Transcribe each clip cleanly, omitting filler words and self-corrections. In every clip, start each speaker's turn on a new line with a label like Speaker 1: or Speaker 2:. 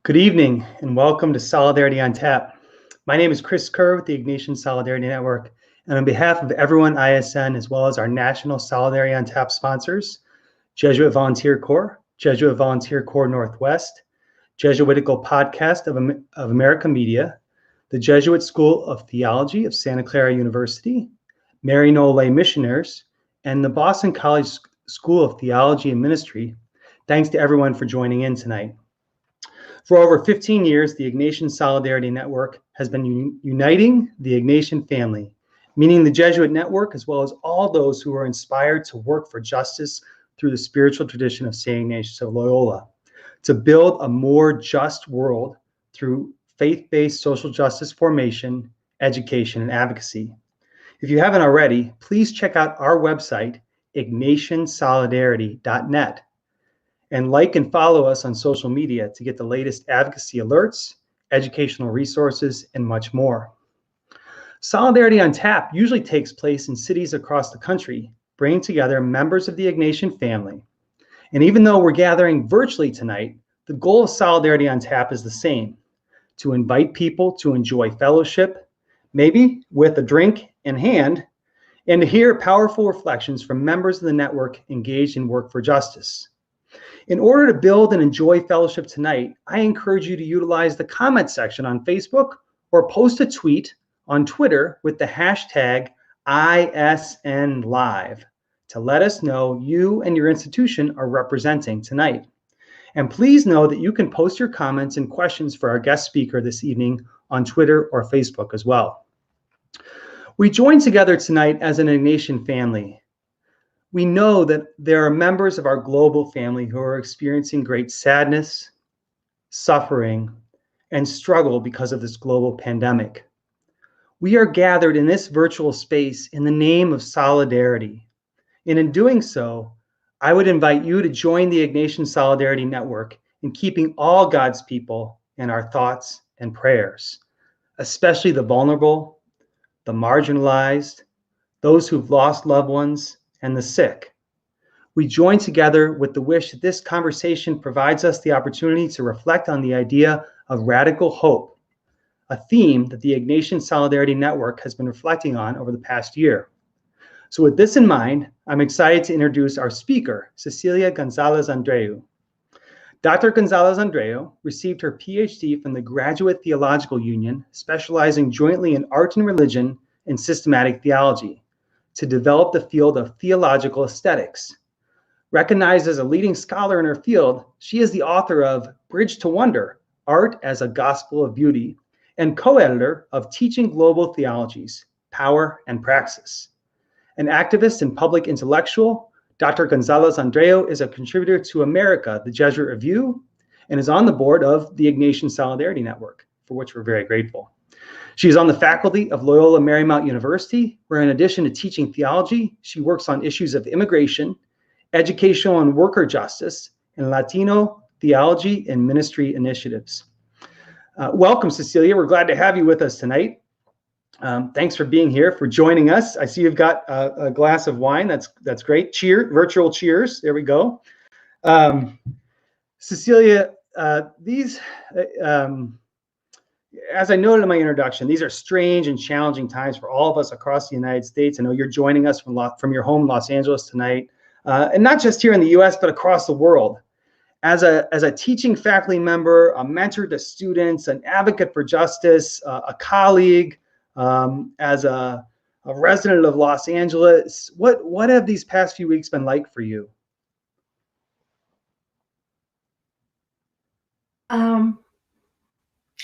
Speaker 1: Good evening and welcome to Solidarity on Tap. My name is Chris Kerr with the Ignatian Solidarity Network, and on behalf of everyone ISN as well as our national Solidarity on Tap sponsors, Jesuit Volunteer Corps, Jesuit Volunteer Corps Northwest, Jesuitical Podcast of America Media, the Jesuit School of Theology of Santa Clara University, Maryknoll Lay Missioners, and the Boston College School of Theology and Ministry. Thanks to everyone for joining in tonight. For over 15 years, the Ignatian Solidarity Network has been uniting the Ignatian family, meaning the Jesuit network, as well as all those who are inspired to work for justice through the spiritual tradition of St. Ignatius of Loyola, to build a more just world through faith-based social justice formation, education, and advocacy. If you haven't already, please check out our website, ignatiansolidarity.net. And like and follow us on social media to get the latest advocacy alerts, educational resources, and much more. Solidarity on Tap usually takes place in cities across the country, bringing together members of the Ignatian family. And even though we're gathering virtually tonight, the goal of Solidarity on Tap is the same: to invite people to enjoy fellowship, maybe with a drink in hand, and to hear powerful reflections from members of the network engaged in work for justice. In order to build and enjoy fellowship tonight, I encourage you to utilize the comment section on Facebook or post a tweet on Twitter with the hashtag ISNLive to let us know you and your institution are representing tonight. And please know that you can post your comments and questions for our guest speaker this evening on Twitter or Facebook as well. We join together tonight as an Ignatian family. We know that there are members of our global family who are experiencing great sadness, suffering, and struggle because of this global pandemic. We are gathered in this virtual space in the name of solidarity. And in doing so, I would invite you to join the Ignatian Solidarity Network in keeping all God's people in our thoughts and prayers, especially the vulnerable, the marginalized, those who've lost loved ones, and the sick. We join together with the wish that this conversation provides us the opportunity to reflect on the idea of radical hope, a theme that the Ignatian Solidarity Network has been reflecting on over the past year. So with this in mind, I'm excited to introduce our speaker, Cecilia González-Andrieu. Dr. González-Andrieu received her Ph.D. from the Graduate Theological Union, specializing jointly in art and religion and systematic theology, to develop the field of theological aesthetics. Recognized as a leading scholar in her field, she is the author of Bridge to Wonder, Art as a Gospel of Beauty, and co-editor of Teaching Global Theologies, Power and Praxis. An activist and public intellectual, Dr. González-Andrieu is a contributor to America, the Jesuit Review, and is on the board of the Ignatian Solidarity Network, for which we're very grateful. She is on the faculty of Loyola Marymount University, where in addition to teaching theology, she works on issues of immigration, educational and worker justice, and Latino theology and ministry initiatives. Welcome, Cecilia. We're glad to have you with us tonight. Thanks for being here, for joining us. I see you've got a glass of wine. That's great. Cheer, virtual cheers. There we go. Cecilia, as I noted in my introduction, these are strange and challenging times for all of us across the United States. I know you're joining us from your home, Los Angeles, tonight, and not just here in the U.S., but across the world. As a teaching faculty member, a mentor to students, an advocate for justice, a colleague, as a resident of Los Angeles, what have these past few weeks been like for you?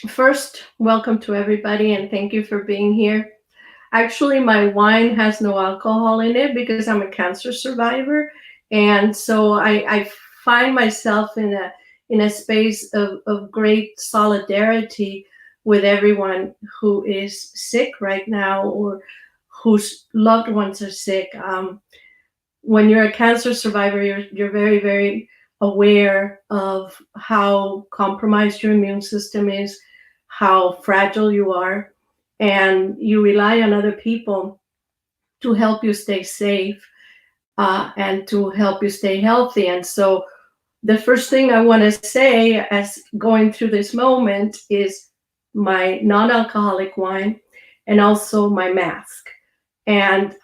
Speaker 2: First, welcome to everybody, and thank you for being here. Actually, my wine has no alcohol in it because I'm a cancer survivor, and so I find myself in a space of great solidarity with everyone who is sick right now or whose loved ones are sick. When you're a cancer survivor, you're very, very aware of how compromised your immune system is, how fragile you are, and you rely on other people to help you stay safe and to help you stay healthy. And so the first thing I want to say as going through this moment is my non-alcoholic wine and also my mask. And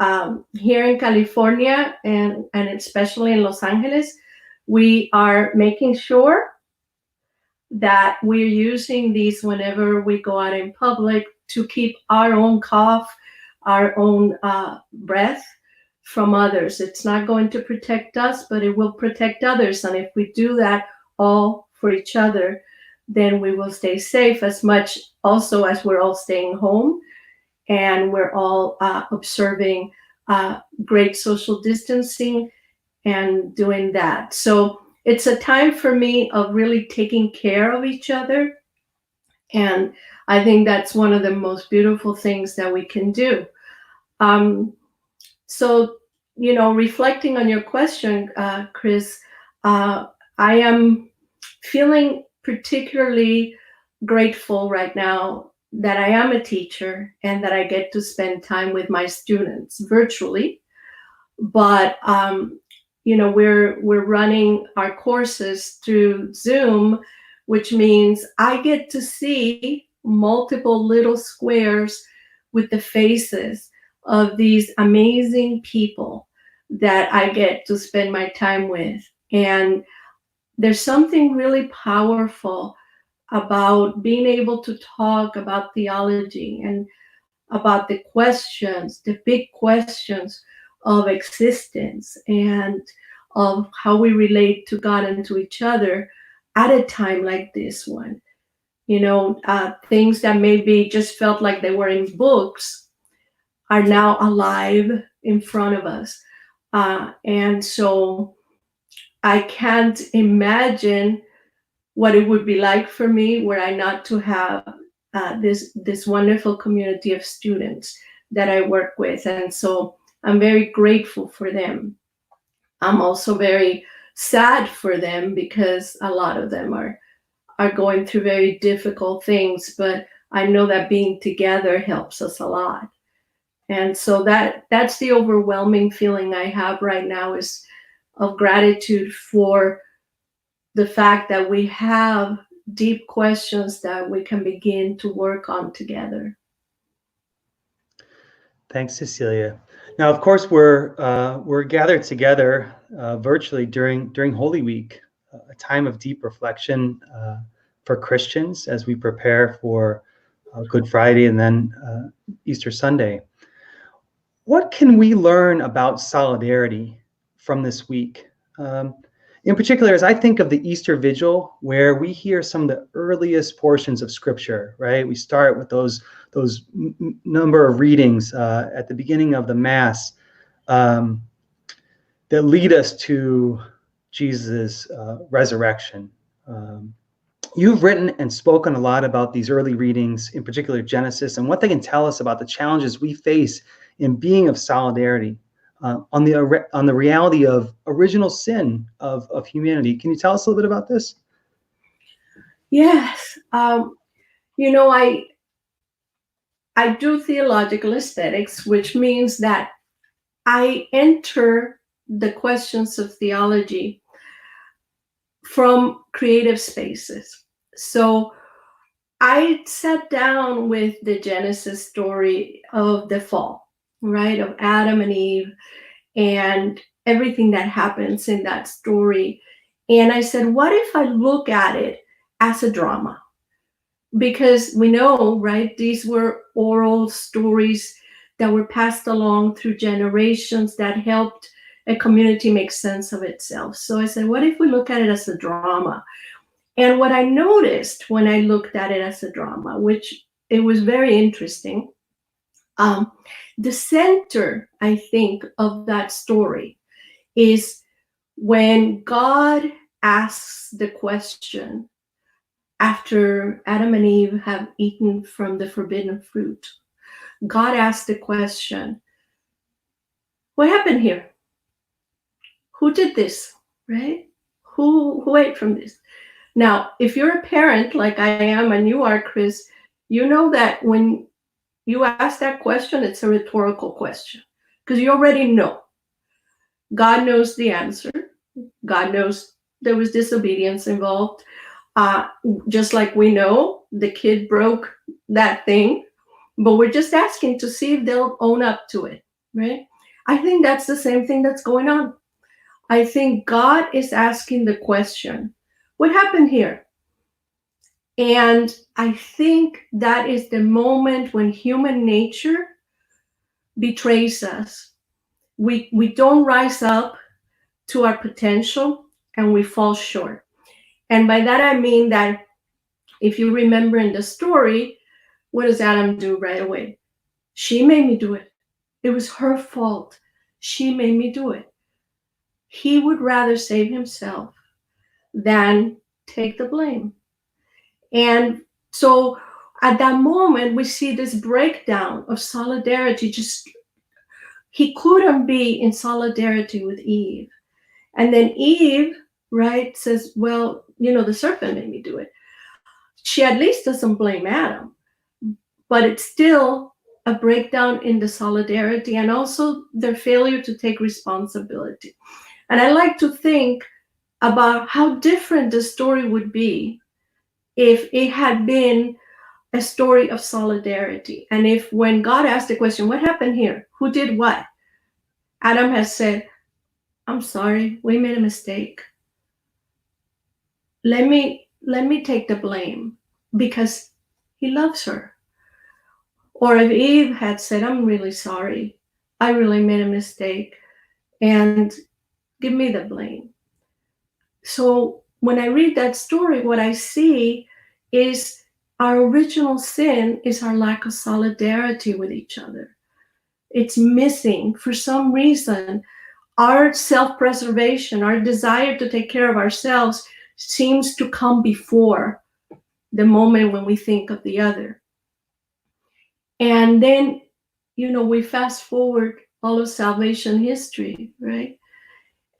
Speaker 2: here in California and especially in Los Angeles, we are making sure that we're using these whenever we go out in public to keep our own cough, our own breath from others. It's not going to protect us, but it will protect others. And if we do that all for each other, then we will stay safe as much also as we're all staying home and we're all observing great social distancing and doing that. So it's a time for me of really taking care of each other. And I think that's one of the most beautiful things that we can do. So, reflecting on your question, Chris, I am feeling particularly grateful right now that I am a teacher and that I get to spend time with my students virtually. But, we're running our courses through Zoom, which means I get to see multiple little squares with the faces of these amazing people that I get to spend my time with. And there's something really powerful about being able to talk about theology and about the questions, the big questions of existence and of how we relate to God and to each other at a time like this one. Things that maybe just felt like they were in books are now alive in front of us. And so I can't imagine what it would be like for me were I not to have this wonderful community of students that I work with. And so I'm very grateful for them. I'm also very sad for them because a lot of them are going through very difficult things, but I know that being together helps us a lot. And so that's the overwhelming feeling I have right now, is of gratitude for the fact that we have deep questions that we can begin to work on together.
Speaker 1: Thanks, Cecilia. Now, of course, we're gathered together virtually during Holy Week, a time of deep reflection for Christians as we prepare for Good Friday and then Easter Sunday. What can we learn about solidarity from this week? In particular, as I think of the Easter Vigil, where we hear some of the earliest portions of Scripture, right? We start with those number of readings at the beginning of the Mass that lead us to Jesus' resurrection. You've written and spoken a lot about these early readings, in particular Genesis, and what they can tell us about the challenges we face in being of solidarity, on the reality of original sin of humanity. Can you tell us a little bit about this?
Speaker 2: Yes. I do theological aesthetics, which means that I enter the questions of theology from creative spaces. So I sat down with the Genesis story of the fall, right, of Adam and Eve and everything that happens in that story. And I said, what if I look at it as a drama? Because we know, right, these were oral stories that were passed along through generations that helped a community make sense of itself. So I said, what if we look at it as a drama? And what I noticed when I looked at it as a drama, which it was very interesting, the center, I think, of that story is when God asks the question after Adam and Eve have eaten from the forbidden fruit. God asks the question, what happened here? Who did this, right? Who ate from this? Now, if you're a parent like I am and you are, Chris, you know that when you ask that question, it's a rhetorical question because you already know. God knows the answer. God knows there was disobedience involved. Just like we know, the kid broke that thing, but we're just asking to see if they'll own up to it, right? I think that's the same thing that's going on. I think God is asking the question, what happened here? And I think that is the moment when human nature betrays us. We don't rise up to our potential and we fall short. And by that I mean that if you remember in the story, what does Adam do right away? She made me do it. It was her fault. She made me do it. He would rather save himself than take the blame. And so at that moment, we see this breakdown of solidarity. Just he couldn't be in solidarity with Eve. And then Eve, right, says, well, the serpent made me do it. She at least doesn't blame Adam, but it's still a breakdown in the solidarity and also their failure to take responsibility. And I like to think about how different the story would be if it had been a story of solidarity. And if when God asked the question, what happened here? Who did what? Adam has said, I'm sorry, we made a mistake. Let me take the blame because he loves her. Or if Eve had said, I'm really sorry, I really made a mistake, and give me the blame. So when I read that story, what I see is our original sin is our lack of solidarity with each other. It's missing. For some reason, our self-preservation, our desire to take care of ourselves seems to come before the moment when we think of the other. And then, we fast forward all of salvation history, right?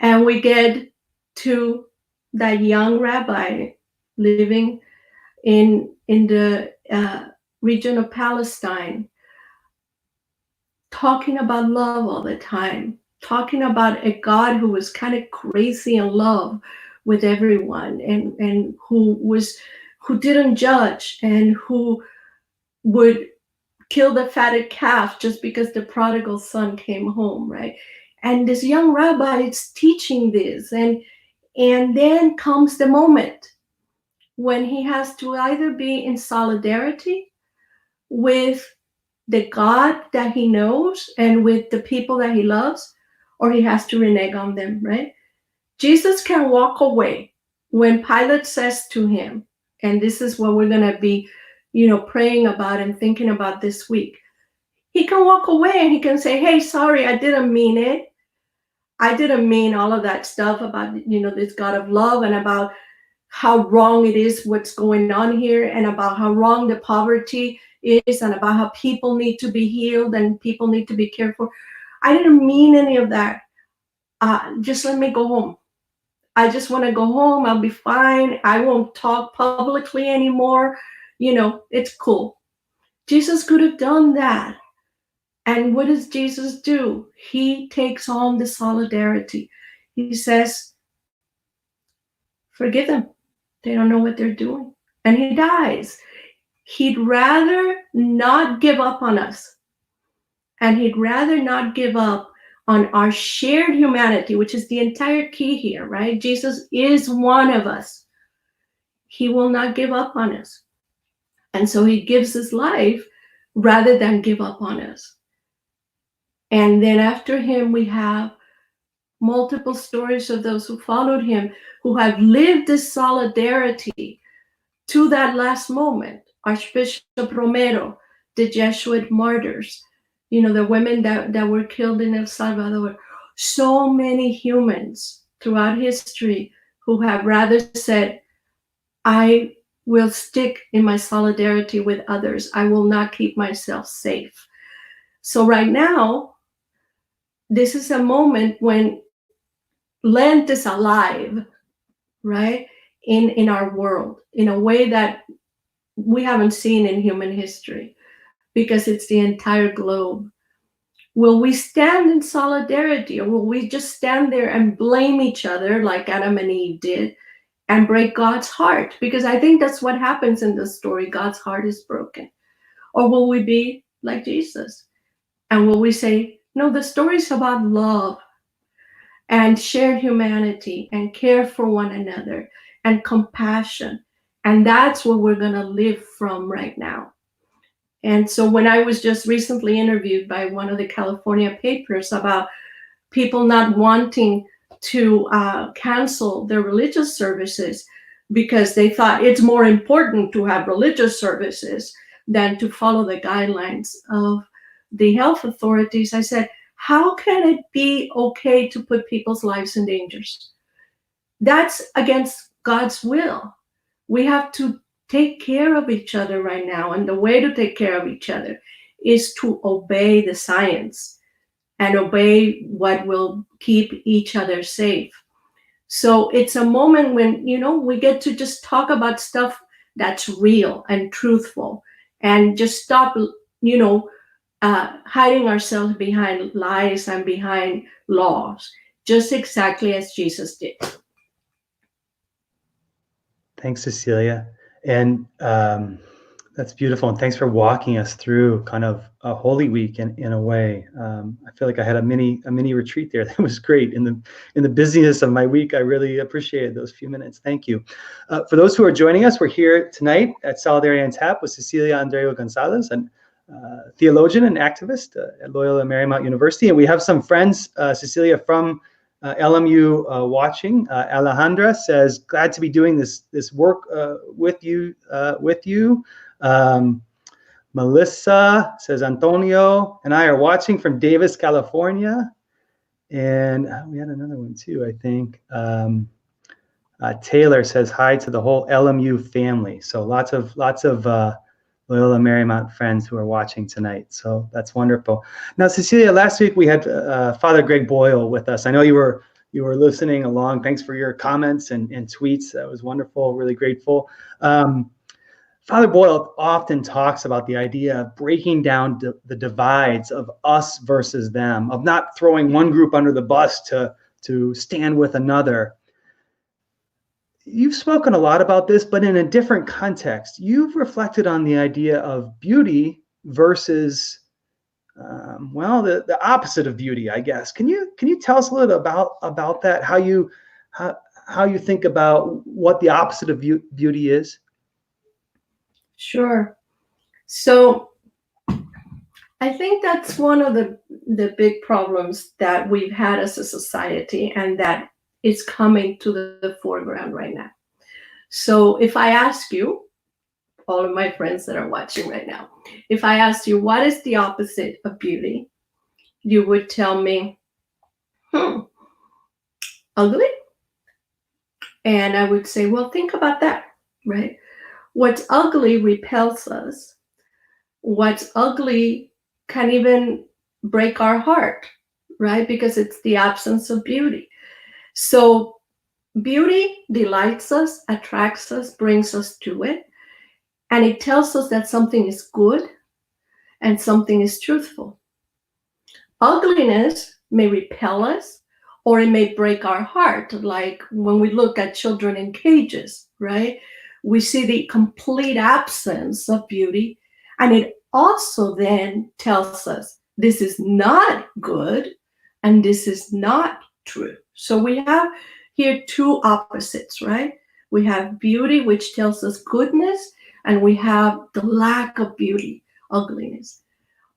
Speaker 2: And we get to that young rabbi living in the region of Palestine, talking about love all the time, talking about a God who was kind of crazy in love with everyone, and who didn't judge, and who would kill the fatted calf just because the prodigal son came home, right? And this young rabbi is teaching this, and then comes the moment when he has to either be in solidarity with the God that he knows and with the people that he loves, or he has to renege on them, right? Jesus can walk away when Pilate says to him, and this is what we're going to be, praying about and thinking about this week. He can walk away and he can say, hey, sorry, I didn't mean it. I didn't mean all of that stuff about, this God of love, and about how wrong it is what's going on here, and about how wrong the poverty is, and about how people need to be healed and people need to be cared for. I didn't mean any of that. Just let me go home. I just want to go home. I'll be fine. I won't talk publicly anymore. It's cool. Jesus could have done that. And what does Jesus do? He takes on the solidarity. He says, forgive them. They don't know what they're doing. And he dies. He'd rather not give up on us. And he'd rather not give up on our shared humanity, which is the entire key here, right? Jesus is one of us. He will not give up on us. And so he gives his life rather than give up on us. And then after him, we have multiple stories of those who followed him, who have lived this solidarity to that last moment. Archbishop Romero, the Jesuit martyrs, the women that were killed in El Salvador. So many humans throughout history who have rather said, I will stick in my solidarity with others. I will not keep myself safe. So right now, this is a moment when Lent is alive, right? In our world, in a way that we haven't seen in human history, because it's the entire globe. Will we stand in solidarity, or will we just stand there and blame each other like Adam and Eve did and break God's heart? Because I think that's what happens in this story. God's heart is broken. Or will we be like Jesus? And will we say, no, the story's about love and shared humanity and care for one another and compassion. And that's what we're going to live from right now. And so when I was just recently interviewed by one of the California papers about people not wanting to cancel their religious services because they thought it's more important to have religious services than to follow the guidelines of the health authorities, I said, how can it be okay to put people's lives in danger? That's against God's will. We have to take care of each other right now. And the way to take care of each other is to obey the science and obey what will keep each other safe. So it's a moment when, we get to just talk about stuff that's real and truthful and just stop, hiding ourselves behind lies and behind laws, just exactly as Jesus did.
Speaker 1: Thanks, Cecilia. And that's beautiful. And thanks for walking us through kind of a Holy Week in a way. I feel like I had a mini retreat there. That was great. In the busyness of my week, I really appreciated those few minutes. Thank you. For those who are joining us, we're here tonight at Solidarity on Tap with Cecilia González, and theologian and activist at Loyola Marymount University. And we have some friends, Cecilia, from LMU watching. Alejandra says, glad to be doing this work with you. Melissa says, Antonio and I are watching from Davis, California. And we had another one too, I think. Taylor says hi to the whole LMU family. So lots of Loyola Marymount friends who are watching tonight. So that's wonderful. Now, Cecilia, last week we had Father Greg Boyle with us. I know you were listening along. Thanks for your comments and tweets. That was wonderful. Really grateful. Father Boyle often talks about the idea of breaking down the divides of us versus them, of not throwing one group under the bus to stand with another. You've spoken a lot about this, but in a different context. You've reflected on the idea of beauty versus, the opposite of beauty, I guess. Can you tell us a little about that? How you think about what the opposite of beauty is?
Speaker 2: Sure. So I think that's one of the big problems that we've had as a society, and that is coming to the foreground right now. So if I ask you, all of my friends that are watching right now, if I asked you, what is the opposite of beauty? You would tell me, ugly. And I would say, well, think about that, right? What's ugly repels us. What's ugly can even break our heart, right? Because it's the absence of beauty. So beauty delights us, attracts us, brings us to it. And it tells us that something is good and something is truthful. Ugliness may repel us, or it may break our heart, like when we look at children in cages, right? We see the complete absence of beauty, and it also then tells us this is not good and this is not true. So we have here two opposites, right? We have beauty, which tells us goodness, and we have the lack of beauty, ugliness.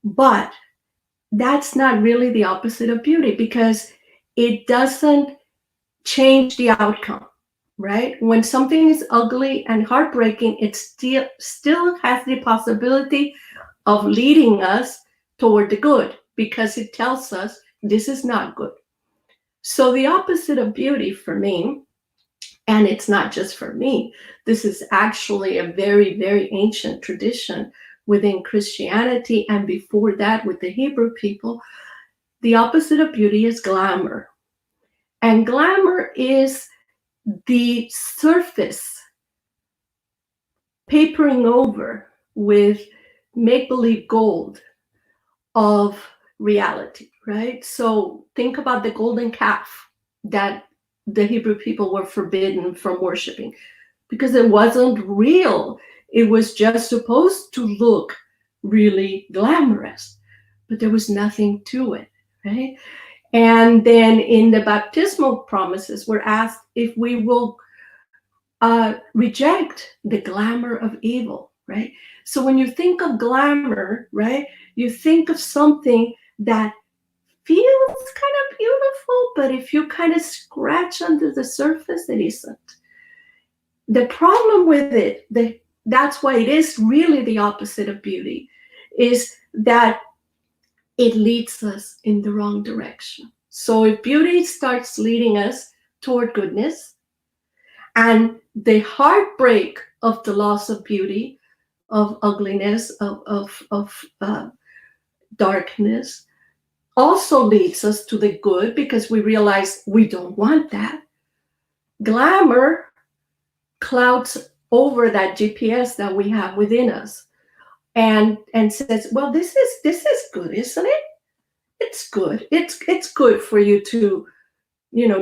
Speaker 2: But that's not really the opposite of beauty, because it doesn't change the outcome, right? When something is ugly and heartbreaking, it still has the possibility of leading us toward the good, because it tells us this is not good. So the opposite of beauty for me, and it's not just for me, this is actually a very, very ancient tradition within Christianity, and before that with the Hebrew people, the opposite of beauty is glamour. And glamour is the surface papering over with make-believe gold of reality, right? So think about the golden calf that the Hebrew people were forbidden from worshiping because it wasn't real. It was just supposed to look really glamorous, but there was nothing to it, right? And then in the baptismal promises, we're asked if we will reject the glamour of evil, right? So when you think of glamour, right, you think of something that feels kind of beautiful, but if you kind of scratch under the surface, it isn't. The problem with it, that's why it is really the opposite of beauty, is that it leads us in the wrong direction. So if beauty starts leading us toward goodness, and the heartbreak of the loss of beauty, of ugliness, of darkness, also leads us to the good because we realize we don't want that. Glamour clouds over that GPS that we have within us and says, well, this is good, isn't it? It's good. It's good for you to,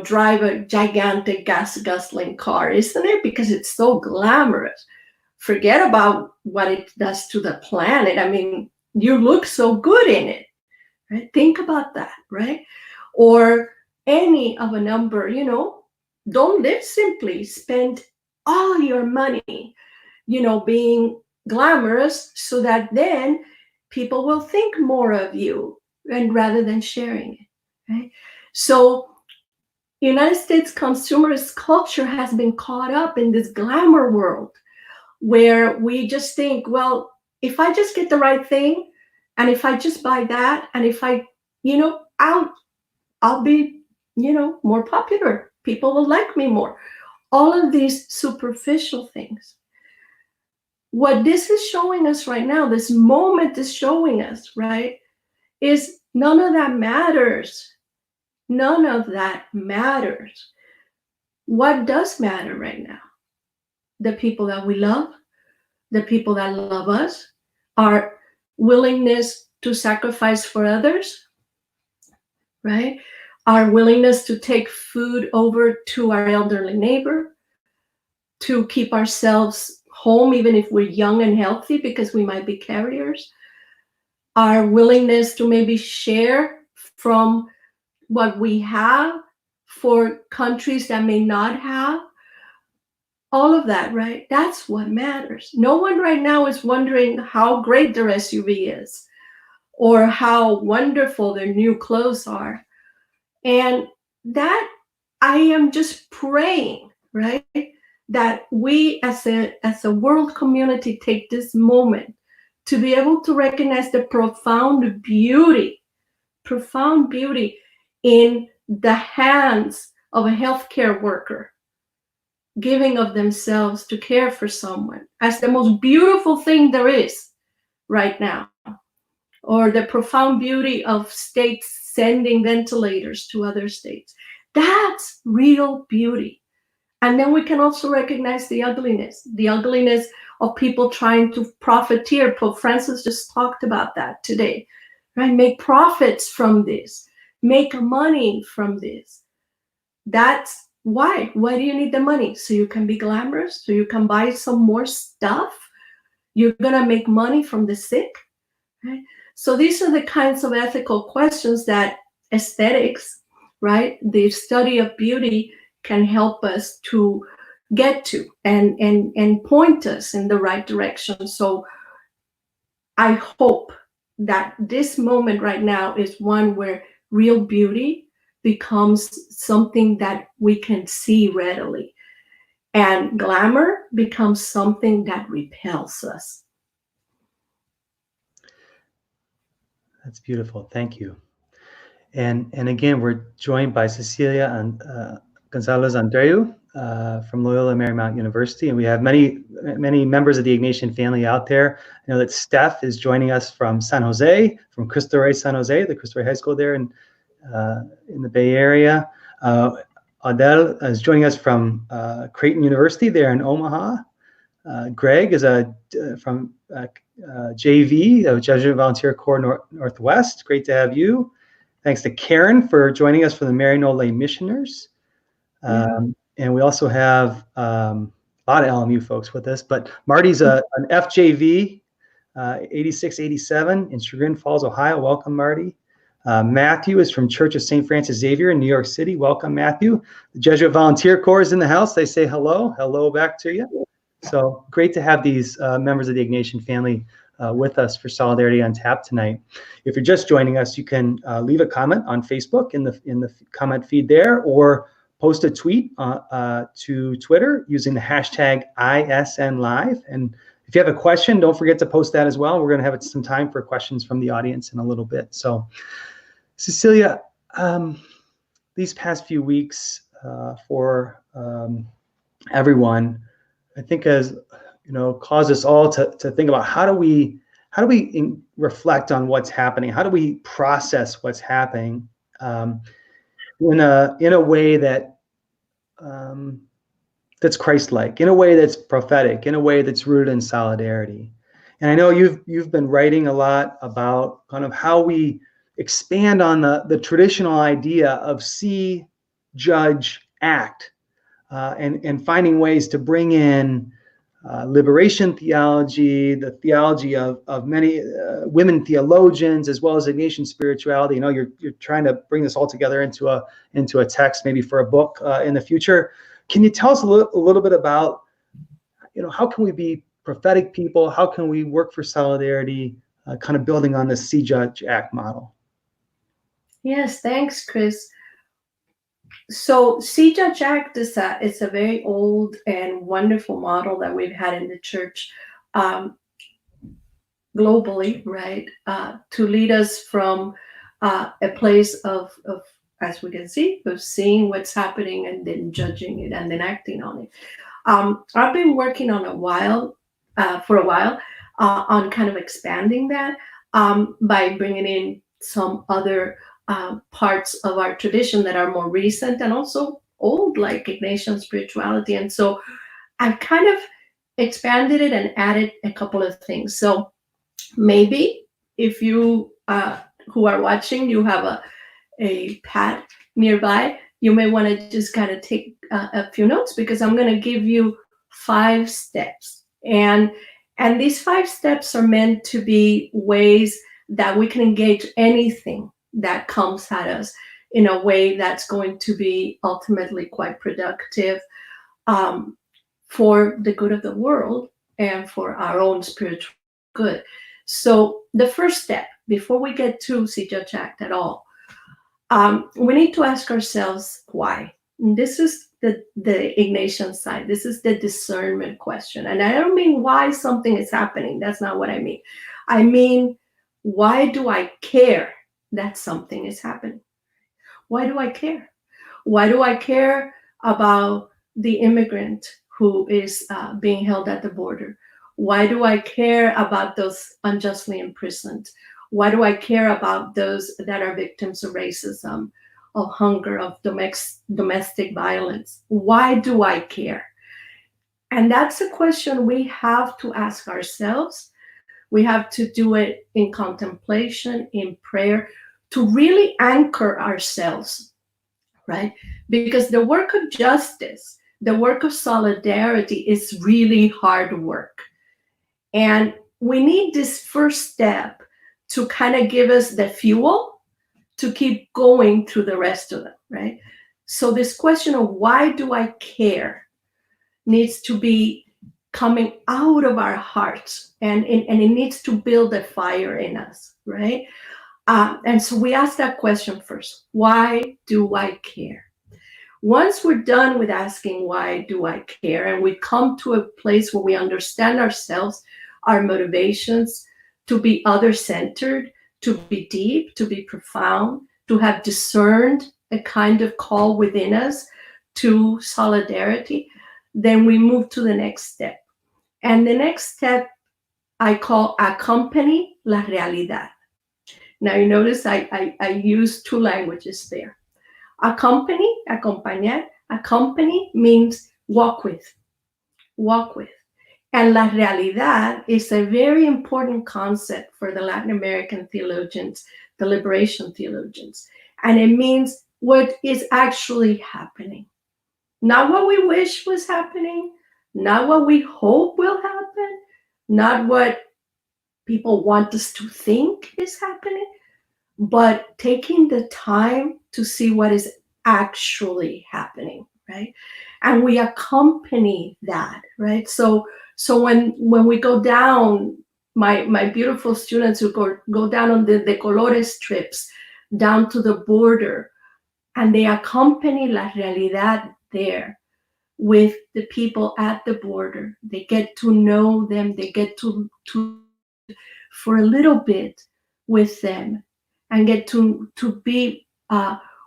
Speaker 2: drive a gigantic gas guzzling car, isn't it? Because it's so glamorous. Forget about what it does to the planet. I mean, you look so good in it, right? Think about that, right? Or any of a number, don't live simply. Spend all your money, being glamorous so that then people will think more of you and rather than sharing it, right? So United States consumerist culture has been caught up in this glamour world where we just think, well, if I just get the right thing, and if I just buy that, and if I, I'll be, more popular. People will like me more. All of these superficial things. What this is showing us right now, this moment is showing us, right, is none of that matters. None of that matters. What does matter right now? The people that we love, the people that love us, our willingness to sacrifice for others, right? Our willingness to take food over to our elderly neighbor, to keep ourselves home even if we're young and healthy because we might be carriers, our willingness to maybe share from what we have for countries that may not have, all of that, right? That's what matters. No one right now is wondering how great their SUV is or how wonderful their new clothes are. And that I am just praying, right, that we as a world community take this moment to be able to recognize the profound beauty in the hands of a healthcare worker giving of themselves to care for someone as the most beautiful thing there is right now, or the profound beauty of states sending ventilators to other states. That's real beauty. And then we can also recognize the ugliness of people trying to profiteer. Pope Francis just talked about that today, right? Make profits from this, make money from this. That's why. Why do you need the money? So you can be glamorous, so you can buy some more stuff. You're gonna make money from the sick, right? So these are the kinds of ethical questions that aesthetics, right, the study of beauty, can help us to get to and point us in the right direction. So I hope that this moment right now is one where real beauty becomes something that we can see readily, and glamour becomes something that repels us.
Speaker 1: That's beautiful. Thank you. And again, we're joined by Cecilia González-Andrieu from Loyola Marymount University, and we have many members of the Ignatian family out there. I know that Steph is joining us from San Jose, from Cristo Rey San Jose, the Cristo Rey High School there in the Bay Area. Adele is joining us from Creighton University there in Omaha. Greg is from JV, Jesuit Volunteer Corps Northwest. Great to have you. Thanks to Karen for joining us from the Maryknoll Missioners. And we also have a lot of LMU folks with us, but Marty's an FJV 8687 in Chagrin Falls, Ohio. Welcome, Marty. Matthew is from Church of St. Francis Xavier in New York City. Welcome, Matthew. The Jesuit Volunteer Corps is in the house. They say hello. Hello back to you. So great to have these members of the Ignatian family with us for Solidarity on Tap tonight. If you're just joining us, you can leave a comment on Facebook in the comment feed there, or post a tweet to Twitter using the hashtag ISNLive. And if you have a question, don't forget to post that as well. We're going to have some time for questions from the audience in a little bit. So, Cecilia, these past few weeks for everyone, I think has caused us all to think about how do we reflect on what's happening? How do we process what's happening in a way that that's Christ-like, in a way that's prophetic, in a way that's rooted in solidarity? And I know you've been writing a lot about kind of how we expand on the traditional idea of see, judge, act, and finding ways to bring in liberation theology, the theology of many women theologians, as well as Ignatian spirituality. You're trying to bring this all together into a text, maybe for a book in the future. Can you tell us a little bit about, how can we be prophetic people? How can we work for solidarity, kind of building on this see, judge, act model?
Speaker 2: Yes, thanks, Chris. So see, judge, act is a very old and wonderful model that we've had in the church globally, right? To lead us from a place of, as we can see, of seeing what's happening and then judging it and then acting on it. I've been working on for a while on kind of expanding that by bringing in some other parts of our tradition that are more recent and also old, like Ignatian spirituality. And so I've kind of expanded it and added a couple of things. So maybe if you who are watching, you have a pad nearby, you may want to just kind of take a few notes, because I'm going to give you 5 steps. And these 5 steps are meant to be ways that we can engage anything that comes at us in a way that's going to be ultimately quite productive for the good of the world and for our own spiritual good. So the first step, before we get to see, judge, act at all, we need to ask ourselves why. And this is the Ignatian side. This is the discernment question. And I don't mean why something is happening. That's not what I mean. I mean, why do I care that something is happening? Why do I care? Why do I care about the immigrant who is being held at the border? Why do I care about those unjustly imprisoned? Why do I care about those that are victims of racism, of hunger, of domestic violence? Why do I care? And that's a question we have to ask ourselves. We have to do it in contemplation, in prayer, to really anchor ourselves, right? Because the work of justice, the work of solidarity is really hard work. And we need this first step to kind of give us the fuel to keep going through the rest of them, right? So this question of why do I care needs to be coming out of our hearts, and it needs to build a fire in us, right? And so we ask that question first. Why do I care? Once we're done with asking why do I care, and we come to a place where we understand ourselves, our motivations, to be other-centered, to be deep, to be profound, to have discerned a kind of call within us to solidarity, then we move to the next step. And the next step I call accompany la realidad. Now you notice I use 2 languages there. Accompany, acompañar. Accompany means walk with. And la realidad is a very important concept for the Latin American theologians, the liberation theologians. And it means what is actually happening. Not what we wish was happening, not what we hope will happen, not what people want us to think is happening, but taking the time to see what is actually happening, right? And we accompany that, right? So when we go down, my beautiful students who go down on the Colores trips down to the border, and they accompany la realidad there with the people at the border. They get to know them, they get to for a little bit with them and get to be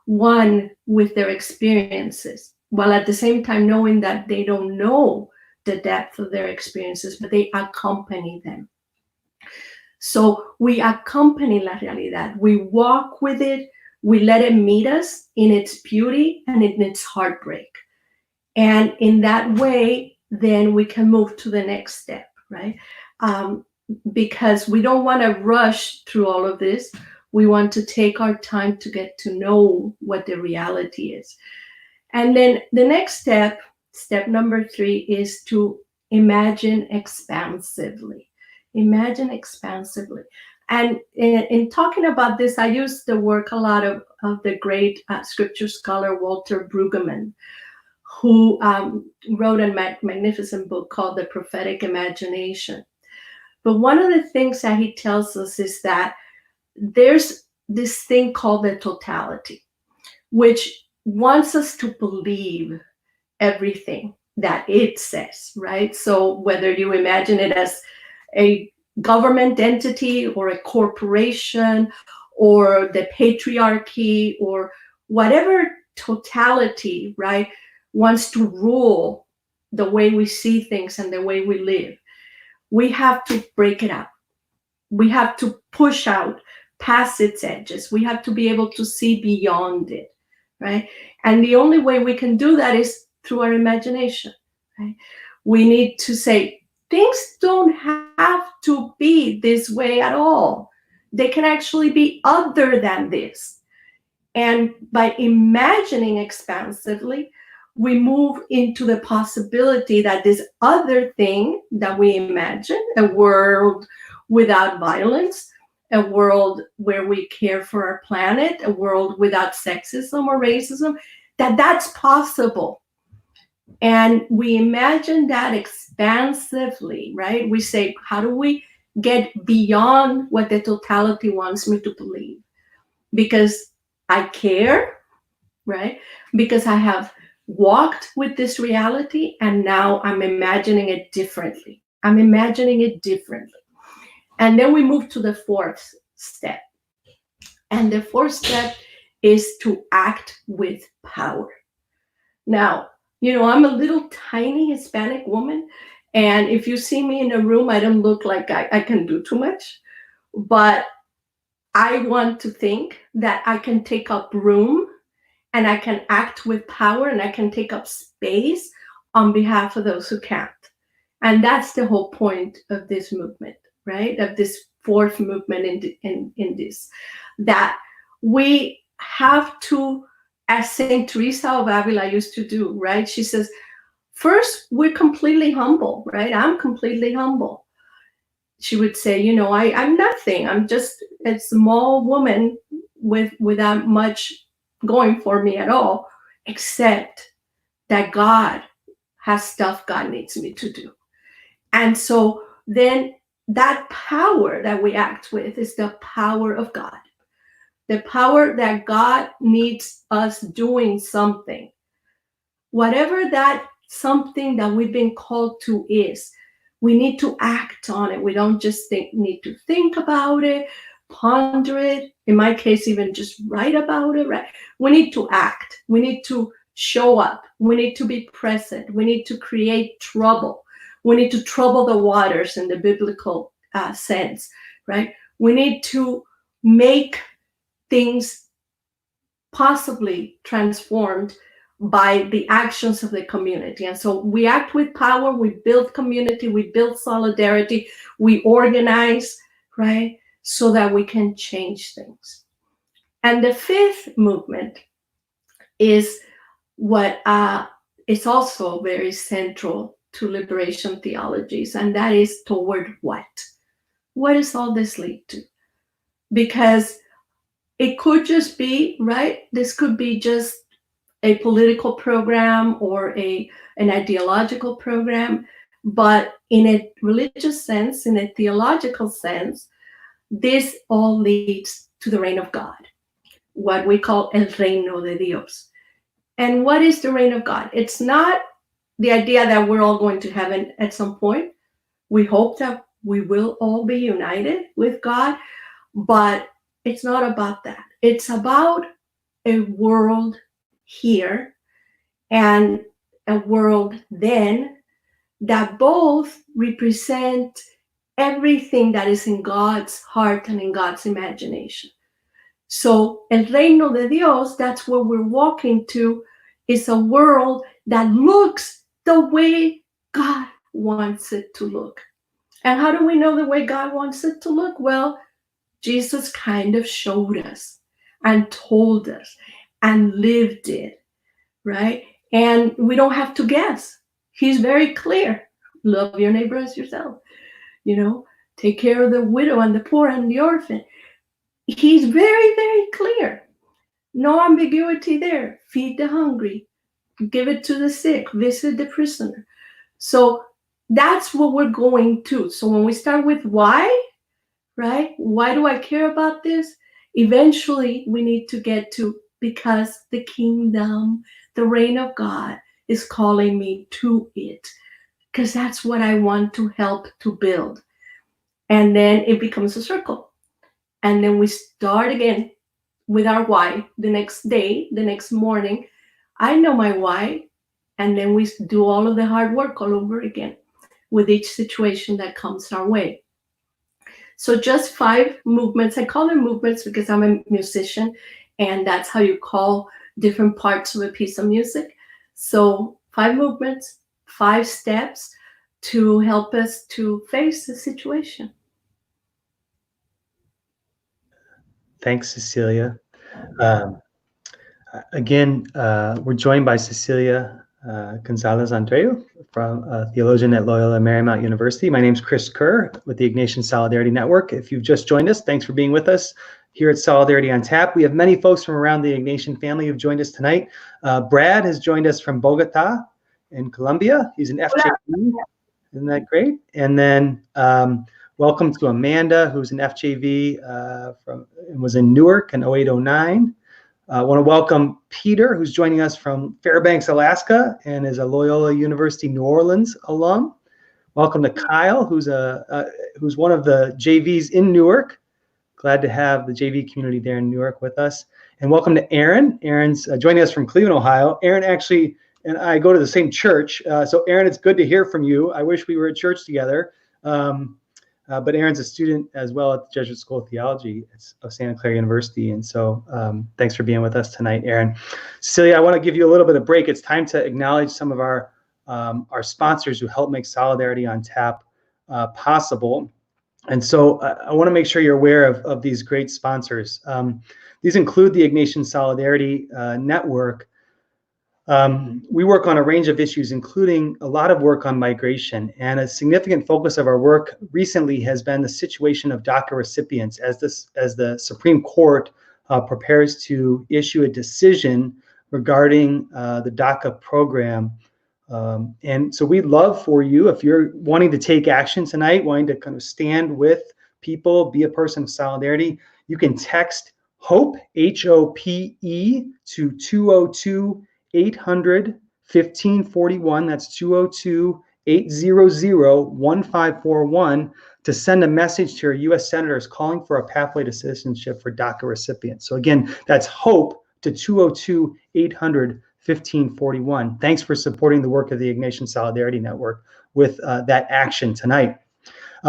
Speaker 2: one with their experiences, while at the same time knowing that they don't know the depth of their experiences, but they accompany them. So we accompany la realidad. We walk with it. We let it meet us in its beauty and in its heartbreak. And in that way, then we can move to the next step, right? Because we don't want to rush through all of this. We want to take our time to get to know what the reality is. And then the next step, step number 3, is to imagine expansively. Imagine expansively. And in talking about this, I use the work a lot of the great scripture scholar Walter Brueggemann, who wrote a magnificent book called The Prophetic Imagination. But one of the things that he tells us is that there's this thing called the totality, which wants us to believe everything that it says, right? So whether you imagine it as a government entity or a corporation or the patriarchy or whatever totality, right, wants to rule the way we see things and the way we live, we have to break it up. We have to push out past its edges. We have to be able to see beyond it, right? And the only way we can do that is through our imagination, right? We need to say, things don't have to be this way at all. They can actually be other than this. And by imagining expansively, we move into the possibility that this other thing that we imagine, a world without violence, a world where we care for our planet, a world without sexism or racism, that's possible. And we imagine that expansively, right? We say, how do we get beyond what the totality wants me to believe? Because I care, right? Because I have walked with this reality and now I'm imagining it differently. I'm imagining it differently. And then we move to the 4th step. And the 4th step is to act with power. Now, I'm a little tiny Hispanic woman. And if you see me in a room, I don't look like I can do too much. But I want to think that I can take up room and I can act with power and I can take up space on behalf of those who can't. And that's the whole point of this movement, right? Of this 4th movement in this, that we have to, as St. Teresa of Avila used to do, right? She says, first, we're completely humble, right? I'm completely humble. She would say, I'm nothing. I'm just a small woman without much going for me at all, except that God has stuff God needs me to do. And so then that power that we act with is the power of God. The power that God needs us doing something. Whatever that something that we've been called to is, we need to act on it. We don't just need to think about it, ponder it. In my case, even just write about it, right? We need to act. We need to show up. We need to be present. We need to create trouble. We need to trouble the waters in the biblical sense, right? We need to make things possibly transformed by the actions of the community. And so we act with power, we build community, we build solidarity, we organize, right? So that we can change things. And the fifth movement is what is also very central to liberation theologies, and that is toward what? What does all this lead to? Because it could just be, right? This could be just a political program or an ideological program, but in a religious sense, in a theological sense, this all leads to the reign of God, what we call el reino de Dios. And what is the reign of God? It's not the idea that we're all going to heaven at some point. We hope that we will all be united with God, but it's not about that. It's about a world here and a world then that both represent everything that is in God's heart and in God's imagination. So el reino de Dios, that's where we're walking to, is a world that looks the way God wants it to look. And how do we know the way God wants it to look? Well, Jesus kind of showed us and told us and lived it, right? And we don't have to guess. He's very clear. Love your neighbor as yourself. Take care of the widow and the poor and the orphan. He's very, very clear. No ambiguity there. Feed the hungry. Give it to the sick. Visit the prisoner. So that's what we're going to. So when we start with why, right? Why do I care about this? Eventually, we need to get to because the kingdom, the reign of God is calling me to it. Because that's what I want to help to build. And then it becomes a circle. And then we start again with our why the next day, the next morning. I know my why. And then we do all of the hard work all over again with each situation that comes our way. So just 5 movements. I call them movements because I'm a musician, and that's how you call different parts of a piece of music. So 5 movements, 5 steps to help us to face the situation.
Speaker 1: Thanks, Cecilia. Again, we're joined by Cecilia González-Andrieu, from theologian at Loyola Marymount University. My name's Chris Kerr with the Ignatian Solidarity Network. If you've just joined us, thanks for being with us here at Solidarity on Tap. We have many folks from around the Ignatian family who've joined us tonight. Brad has joined us from Bogota in Colombia. He's an FJV. Isn't that great? And then welcome to Amanda, who's an FJV and was in Newark in 0809. I want to welcome Peter, who's joining us from Fairbanks, Alaska, and is a Loyola University New Orleans alum. Welcome to Kyle, who's one of the JVs in Newark. Glad to have the JV community there in Newark with us. And welcome to Aaron. Aaron's joining us from Cleveland, Ohio. Aaron actually and I go to the same church. So Aaron, it's good to hear from you. I wish we were at church together. But Aaron's a student as well at the Jesuit School of Theology of Santa Clara University. And so thanks for being with us tonight, Aaron. Cecilia, I want to give you a little bit of break. It's time to acknowledge some of our sponsors who help make Solidarity on Tap possible. And so I want to make sure you're aware of these great sponsors. These include the Ignatian Solidarity Network. We work on a range of issues, including a lot of work on migration, and a significant focus of our work recently has been the situation of DACA recipients as the Supreme Court prepares to issue a decision regarding the DACA program. And so we'd love for you, if you're wanting to take action tonight, wanting to kind of stand with people, be a person of solidarity, you can text HOPE, H-O-P-E, to 202-800-1541. That's 202-800-1541 to send a message to your U.S. senators calling for a pathway to citizenship for DACA recipients. So again, that's HOPE to 202-800-1541. Thanks for supporting the work of the Ignatian Solidarity Network with that action tonight.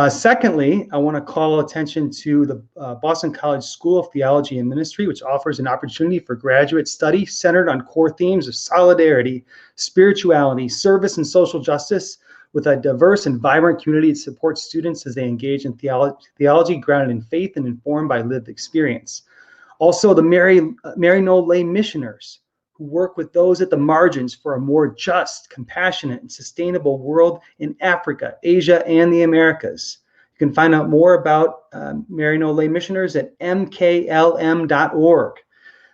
Speaker 1: Secondly, I want to call attention to the Boston College School of Theology and Ministry, which offers an opportunity for graduate study centered on core themes of solidarity, spirituality, service, and social justice, with a diverse and vibrant community that supports students as they engage in theology grounded in faith and informed by lived experience. Also, the Maryknoll Lay Missioners, who work with those at the margins for a more just, compassionate, and sustainable world in Africa, Asia, and the Americas. You can find out more about Maryknoll Lay Missioners at mklm.org.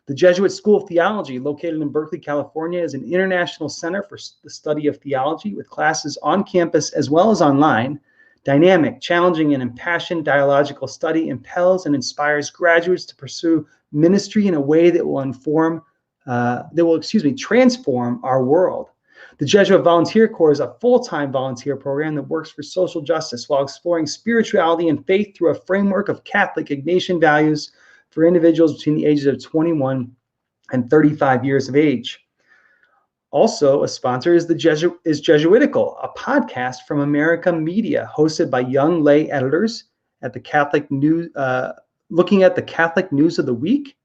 Speaker 1: The Jesuit School of Theology, located in Berkeley, California, is an international center for the study of theology with classes on campus as well as online. Dynamic, challenging, and impassioned dialogical study impels and inspires graduates to pursue ministry in a way that will transform our world. The Jesuit Volunteer Corps is a full-time volunteer program that works for social justice while exploring spirituality and faith through a framework of Catholic Ignatian values for individuals between the ages of 21 and 35 years of age. Also, a sponsor is Jesuitical, a podcast from America Media, hosted by young lay editors at the Catholic News, looking at the Catholic news of the week.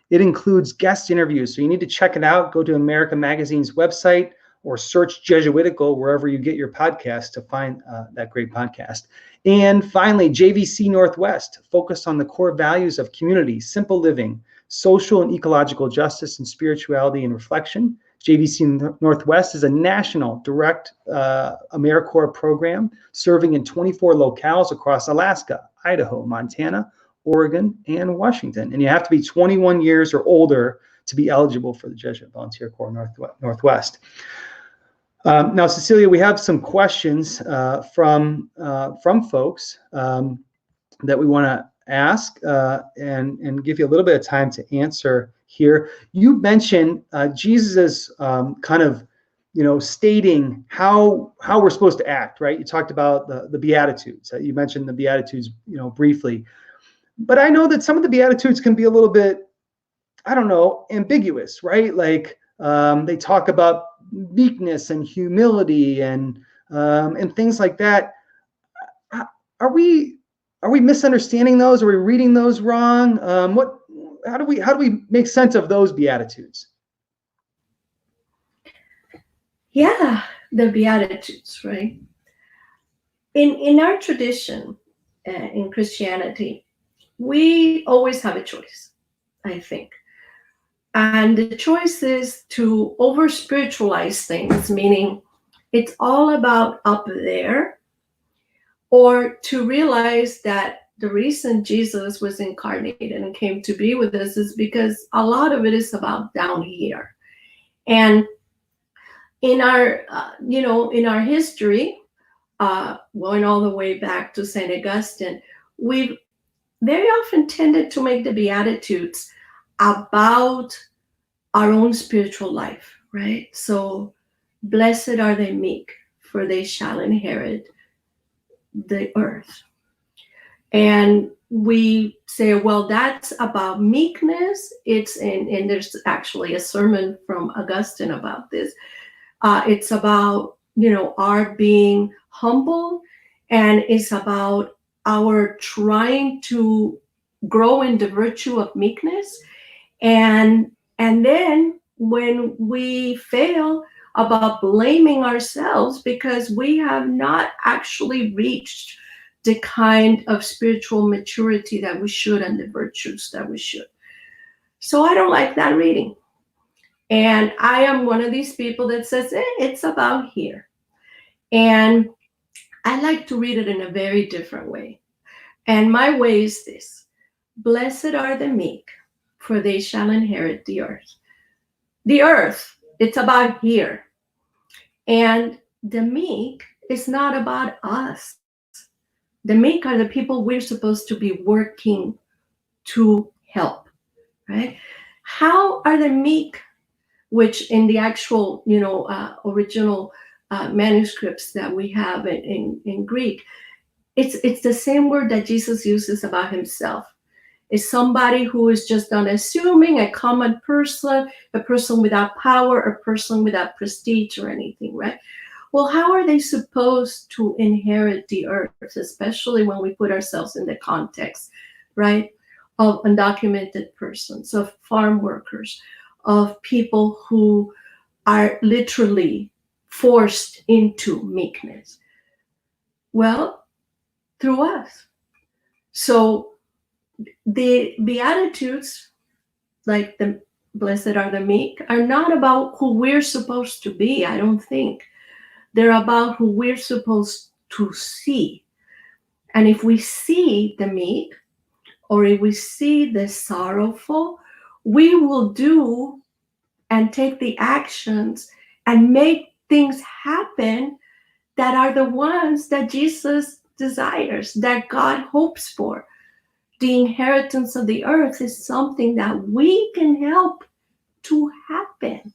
Speaker 1: It includes guest interviews, so you need to check it out. Go to America Magazine's website or search Jesuitical wherever you get your podcast to find that great podcast. And finally, JVC Northwest, focused on the core values of community, simple living, social and ecological justice, and spirituality and reflection. JVC Northwest is a national direct AmeriCorps program serving in 24 locales across Alaska, Idaho, Montana, Oregon, and Washington. And you have to be 21 years or older to be eligible for the Jesuit Volunteer Corps Northwest. Now, Cecilia, we have some questions from folks that we want to ask and give you a little bit of time to answer here. You mentioned Jesus's kind of, stating how we're supposed to act, right? You talked about the Beatitudes. You mentioned the Beatitudes, briefly. But I know that some of the Beatitudes can be a little bit, ambiguous, right? Like they talk about meekness and humility and things like that. Are we misunderstanding those? Are we reading those wrong? How do we make sense of those Beatitudes?
Speaker 2: Yeah, the Beatitudes, right? In our tradition, in Christianity, we always have a choice, I think. And the choice is to over-spiritualize things, meaning it's all about up there, or to realize that the reason Jesus was incarnated and came to be with us is because a lot of it is about down here. And in our, in our history, going all the way back to St. Augustine, we've very often tended to make the Beatitudes about our own spiritual life, right? So, blessed are the meek, for they shall inherit the earth. And we say, well, that's about meekness. And there's actually a sermon from Augustine about this. It's about, our being humble, and it's about our trying to grow in the virtue of meekness. And then when we fail, about blaming ourselves because we have not actually reached the kind of spiritual maturity that we should and the virtues that we should. So I don't like that reading. And I am one of these people that says, it's about here. And I like to read it in a very different way. And my way is this: blessed are the meek, for they shall inherit the earth. The earth, it's about here. And the meek is not about us. The meek are the people we're supposed to be working to help, right? How are the meek, which in the actual, original manuscripts that we have in Greek, it's the same word that Jesus uses about himself. It's somebody who is just unassuming, a common person, a person without power, a person without prestige or anything, right? Well, how are they supposed to inherit the earth, especially when we put ourselves in the context, right, of undocumented persons, of farm workers, of people who are literally forced into meekness? Well, through us. So the Beatitudes, like the blessed are the meek, are not about who we're supposed to be, I don't think. They're about who we're supposed to see. And if we see the meek, or if we see the sorrowful, we will do and take the actions and make things happen that are the ones that Jesus desires, that God hopes for. The inheritance of the earth is something that we can help to happen.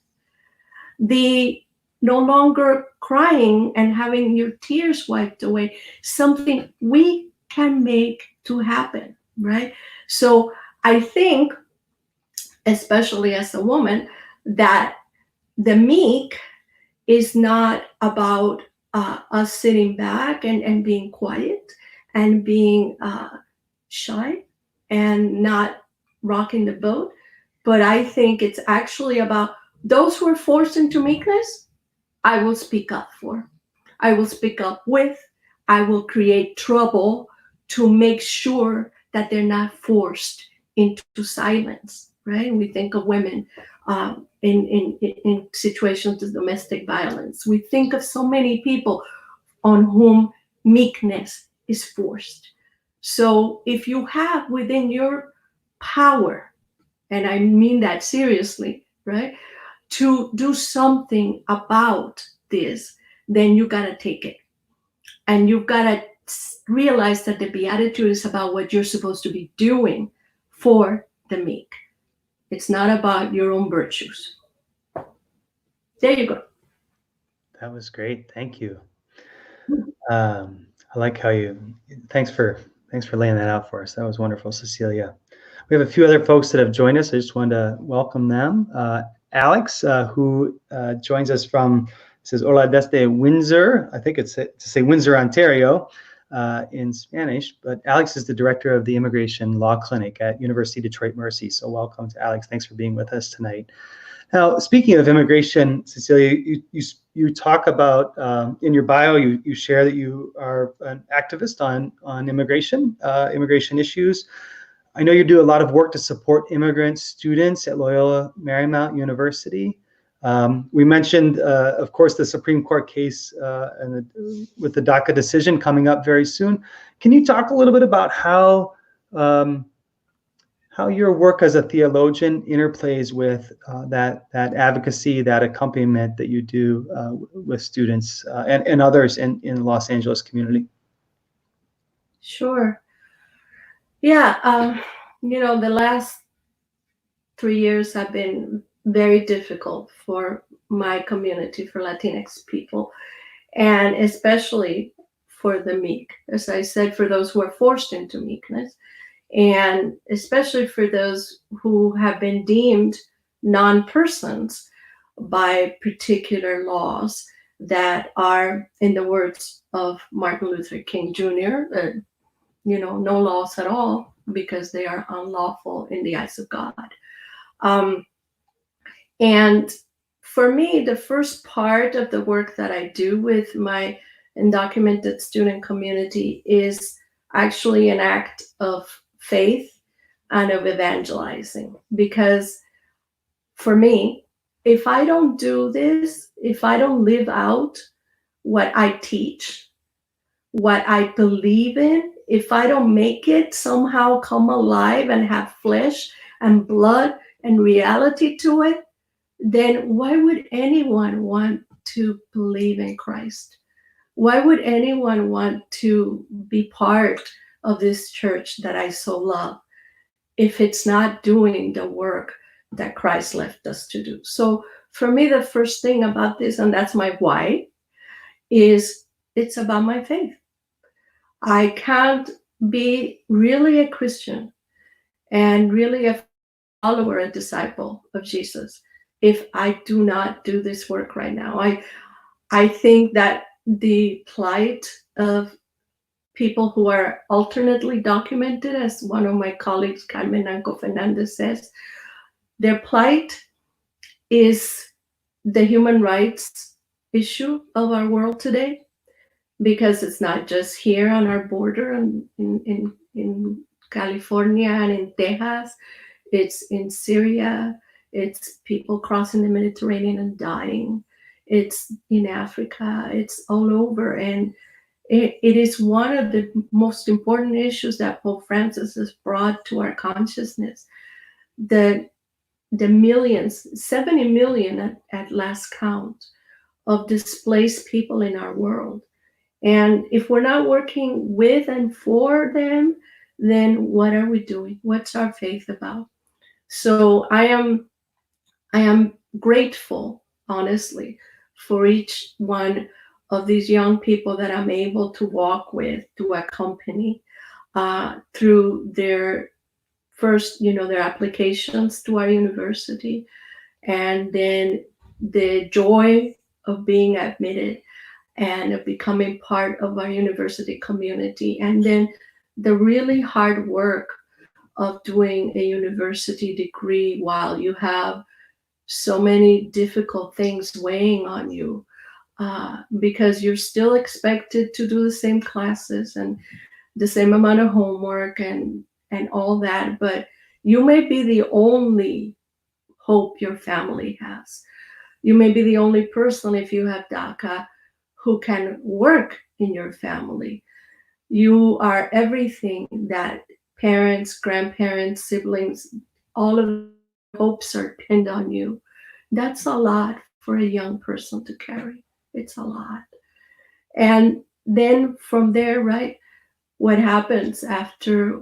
Speaker 2: The no longer crying and having your tears wiped away, something we can make to happen, right? So I think, especially as a woman, that the meek is not about us sitting back and being quiet and being shy and not rocking the boat. But I think it's actually about those who are forced into meekness. I will speak up for. I will speak up with. I will create trouble to make sure that they're not forced into silence, right? We think of women in situations of domestic violence. We think of so many people on whom meekness is forced. So if you have within your power, and I mean that seriously, right, to do something about this, then you got to take it. And you've got to realize that the Beatitude is about what you're supposed to be doing for the meek. It's not about your own virtues. There you go.
Speaker 1: That was great. Thank you. I like how thanks for laying that out for us. That was wonderful, Cecilia. We have a few other folks that have joined us. I just wanted to welcome them. Alex, who joins us from, says, hola desde Windsor. I think it's to say Windsor, Ontario in Spanish, but Alex is the director of the Immigration Law Clinic at University Detroit Mercy. So welcome to Alex. Thanks for being with us tonight. Now, speaking of immigration, Cecilia, you talk about in your bio, you share that you are an activist on immigration issues. I know you do a lot of work to support immigrant students at Loyola Marymount University. We mentioned, of course, the Supreme Court case with the DACA decision coming up very soon. Can you talk a little bit about how your work as a theologian interplays with that advocacy, that accompaniment that you do with students and others in the Los Angeles community?
Speaker 2: Sure. Yeah, the last 3 years have been very difficult for my community, for Latinx people, and especially for the meek, as I said, for those who are forced into meekness, and especially for those who have been deemed non-persons by particular laws that are, in the words of Martin Luther King Jr., no laws at all, because they are unlawful in the eyes of God. And for me, the first part of the work that I do with my undocumented student community is actually an act of faith and of evangelizing. Because for me, if I don't do this, if I don't live out what I teach, what I believe in, if I don't make it somehow come alive and have flesh and blood and reality to it, then why would anyone want to believe in Christ? Why would anyone want to be part of this church that I so love if it's not doing the work that Christ left us to do? So for me, the first thing about this, and that's my why, is it's about my faith. I can't be really a Christian and really a follower, a disciple of Jesus, if I do not do this work right now. I think that the plight of people who are alternately documented, as one of my colleagues, Carmen Nanco Fernandez, says, their plight is the human rights issue of our world today, because it's not just here on our border in California and in Texas, it's in Syria, it's people crossing the Mediterranean and dying, it's in Africa, it's all over. And it is one of the most important issues that Pope Francis has brought to our consciousness. The millions, 70 million at last count, of displaced people in our world. And if we're not working with and for them, then what are we doing? What's our faith about? So I am grateful, honestly, for each one of these young people that I'm able to walk with, to accompany through their first, their applications to our university, and then the joy of being admitted and of becoming part of our university community, and then the really hard work of doing a university degree while you have so many difficult things weighing on you, because you're still expected to do the same classes and the same amount of homework and all that, but you may be the only hope your family has. You may be the only person, if you have DACA, who can work in your family. You are everything that parents, grandparents, siblings, all of the hopes are pinned on you. That's a lot for a young person to carry. It's a lot. And then from there, right, what happens after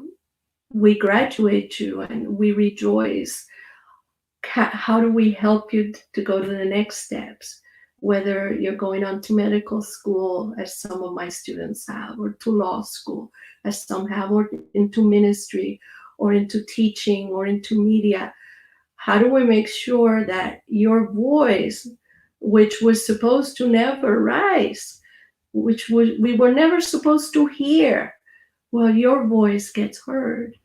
Speaker 2: we graduate you and we rejoice? How do we help you to go to the next steps? Whether you're going on to medical school, as some of my students have, or to law school, as some have, or into ministry, or into teaching, or into media. How do we make sure that your voice, which was supposed to never rise, we were never supposed to hear, well, your voice gets heard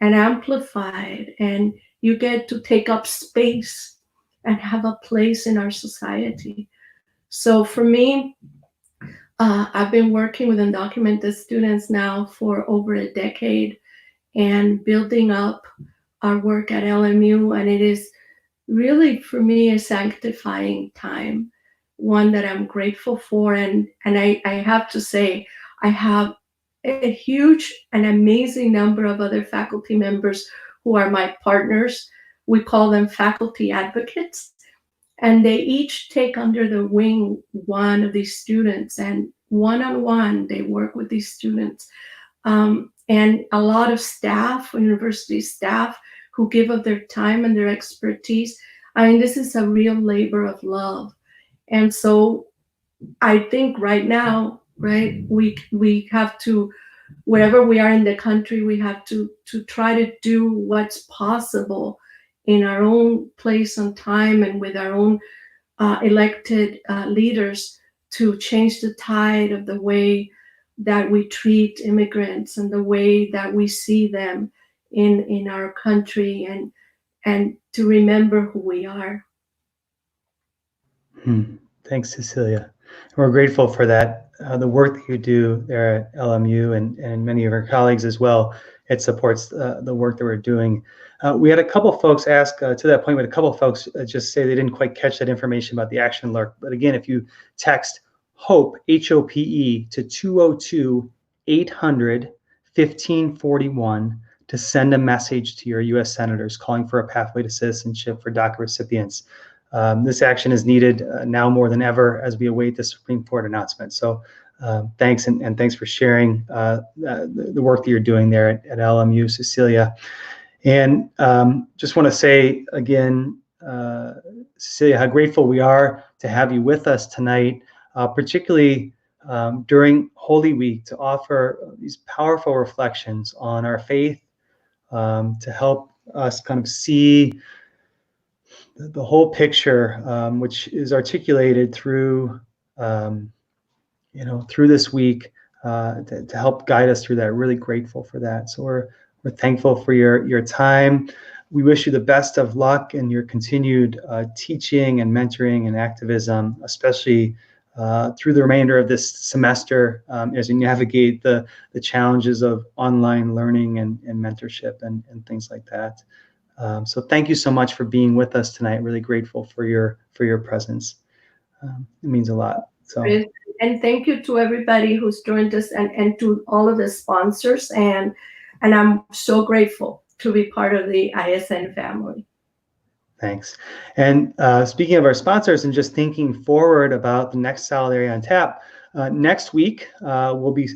Speaker 2: and amplified, and you get to take up space and have a place in our society. So for me, I've been working with undocumented students now for over a decade and building up our work at LMU, and it is really, for me, a sanctifying time, one that I'm grateful for. And I have to say, I have a huge and amazing number of other faculty members who are my partners. We call them faculty advocates. And they each take under the wing one of these students, and one-on-one, they work with these students. And a lot of staff, university staff, who give of their time and their expertise. I mean, this is a real labor of love. And so I think right now, right, we have to, wherever we are in the country, we have to try to do what's possible in our own place and time, and with our own elected leaders, to change the tide of the way that we treat immigrants and the way that we see them in our country, and to remember who we are.
Speaker 1: Thanks, Cecilia. We're grateful for that, the work that you do there at LMU, and many of our colleagues as well. It supports the work that we're doing. We had a couple folks ask, to that point, we had a couple folks just say they didn't quite catch that information about the action alert. But again, if you text HOPE, H-O-P-E, to 202-800-1541 to send a message to your U.S. senators calling for a pathway to citizenship for DACA recipients. This action is needed now more than ever as we await the Supreme Court announcement. So thanks, and thanks for sharing the work that you're doing there at LMU, Cecilia. And just want to say again, Cecilia, how grateful we are to have you with us tonight, particularly during Holy Week, to offer these powerful reflections on our faith, to help us kind of see the whole picture, which is articulated through through this week to help guide us through that. Really grateful for that. So we're thankful for your time. We wish you the best of luck in your continued teaching and mentoring and activism, especially through the remainder of this semester as you navigate the challenges of online learning and mentorship and things like that. So thank you so much for being with us tonight. Really grateful for your presence. It means a lot. So.
Speaker 2: And thank you to everybody who's joined us and to all of the sponsors. And I'm so grateful to be part of the ISN family.
Speaker 1: Thanks. And speaking of our sponsors and just thinking forward about the next Solidarity on Tap, next week we'll be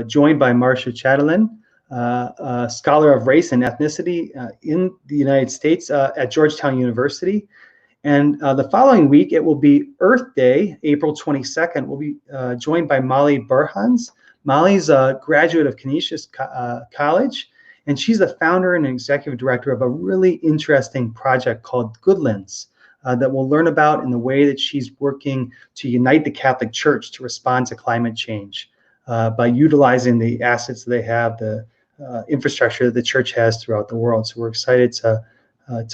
Speaker 1: joined by Marcia Chatelain, a scholar of race and ethnicity in the United States at Georgetown University. And the following week, it will be Earth Day, April 22nd. We'll be joined by Molly Burhans. Molly's a graduate of Canisius College, and she's the founder and executive director of a really interesting project called Goodlands that we'll learn about in the way that she's working to unite the Catholic Church to respond to climate change by utilizing the assets that they have, the infrastructure that the church has throughout the world. So we're excited to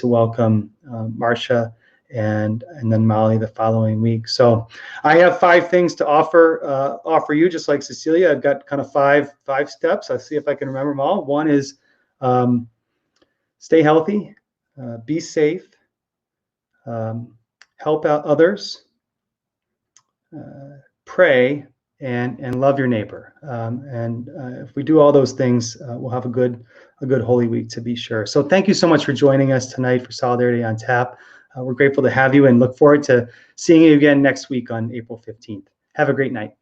Speaker 1: welcome Marcia and then Molly the following week. So I have 5 things to offer you, just like Cecilia. I've got kind of five steps. I'll see if I can remember them all. One is stay healthy, be safe, help out others, pray, and love your neighbor. And if we do all those things, we'll have a good Holy Week, to be sure. So thank you so much for joining us tonight for Solidarity on Tap. We're grateful to have you and look forward to seeing you again next week on April 15th. Have a great night.